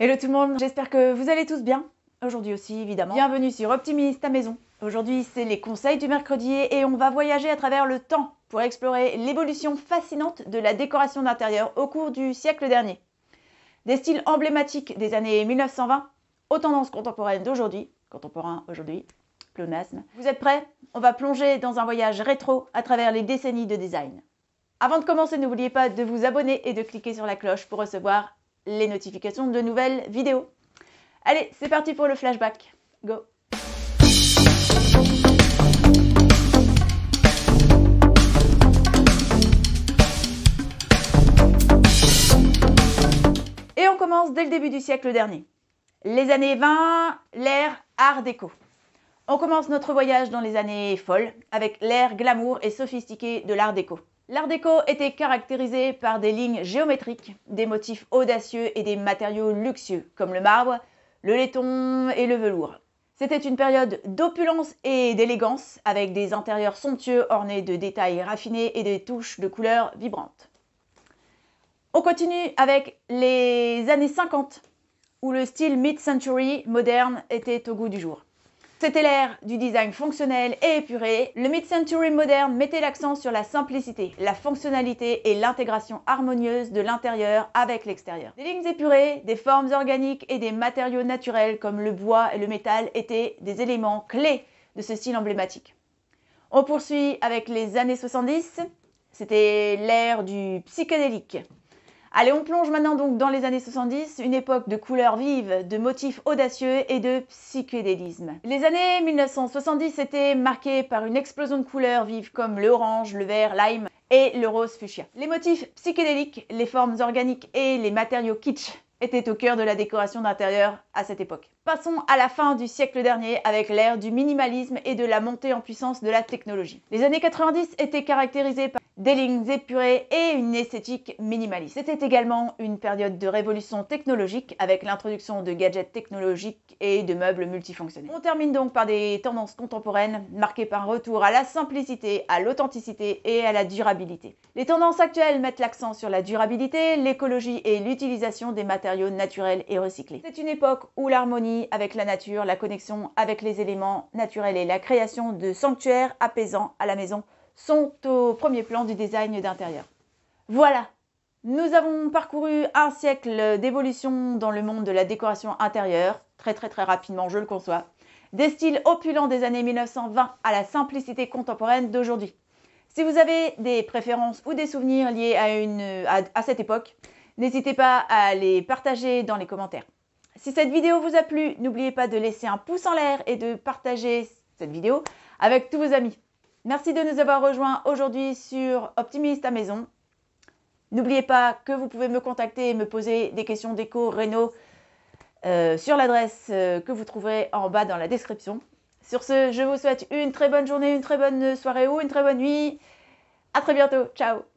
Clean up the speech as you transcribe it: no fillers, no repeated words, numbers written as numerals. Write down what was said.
Hello tout le monde, j'espère que vous allez tous bien. Aujourd'hui aussi, évidemment. Bienvenue sur Optimiste à maison. Aujourd'hui, c'est les conseils du mercredi et on va voyager à travers le temps pour explorer l'évolution fascinante de la décoration d'intérieur au cours du siècle dernier. Des styles emblématiques des années 1920 aux tendances contemporaines d'aujourd'hui, pléonasme. Vous êtes prêts? On va plonger dans un voyage rétro à travers les décennies de design. Avant de commencer, n'oubliez pas de vous abonner et de cliquer sur la cloche pour recevoir les notifications de nouvelles vidéos. Allez, c'est parti pour le flashback. Go! Et on commence dès le début du siècle dernier. Les années 20, l'ère Art déco. On commence notre voyage dans les années folles, avec l'ère glamour et sophistiquée de l'Art déco. L'Art déco était caractérisé par des lignes géométriques, des motifs audacieux et des matériaux luxueux, comme le marbre, le laiton et le velours. C'était une période d'opulence et d'élégance, avec des intérieurs somptueux ornés de détails raffinés et des touches de couleurs vibrantes. On continue avec les années 50, où le style mid-century moderne était au goût du jour. C'était l'ère du design fonctionnel et épuré. Le mid-century moderne mettait l'accent sur la simplicité, la fonctionnalité et l'intégration harmonieuse de l'intérieur avec l'extérieur. Des lignes épurées, des formes organiques et des matériaux naturels comme le bois et le métal étaient des éléments clés de ce style emblématique. On poursuit avec les années 70. C'était l'ère du psychédélique. Allez, on plonge maintenant donc dans les années 70, une époque de couleurs vives, de motifs audacieux et de psychédélisme. Les années 1970 étaient marquées par une explosion de couleurs vives comme le orange, le vert, lime et le rose fuchsia. Les motifs psychédéliques, les formes organiques et les matériaux kitsch étaient au cœur de la décoration d'intérieur à cette époque. Passons à la fin du siècle dernier avec l'ère du minimalisme et de la montée en puissance de la technologie. Les années 90 étaient caractérisées par des lignes épurées et une esthétique minimaliste. C'était également une période de révolution technologique avec l'introduction de gadgets technologiques et de meubles multifonctionnels. On termine donc par des tendances contemporaines marquées par un retour à la simplicité, à l'authenticité et à la durabilité. Les tendances actuelles mettent l'accent sur la durabilité, l'écologie et l'utilisation des matériaux naturels et recyclés. C'est une époque où l'harmonie avec la nature, la connexion avec les éléments naturels et la création de sanctuaires apaisants à la maison sont au premier plan du design d'intérieur. Voilà, nous avons parcouru un siècle d'évolution dans le monde de la décoration intérieure, très rapidement, je le conçois, des styles opulents des années 1920 à la simplicité contemporaine d'aujourd'hui. Si vous avez des préférences ou des souvenirs liés à cette époque, n'hésitez pas à les partager dans les commentaires. Si cette vidéo vous a plu, n'oubliez pas de laisser un pouce en l'air et de partager cette vidéo avec tous vos amis. Merci de nous avoir rejoints aujourd'hui sur Optimiste à maison. N'oubliez pas que vous pouvez me contacter et me poser des questions déco, réno sur l'adresse que vous trouverez en bas dans la description. Sur ce, je vous souhaite une très bonne journée, une très bonne soirée ou une très bonne nuit. À très bientôt. Ciao!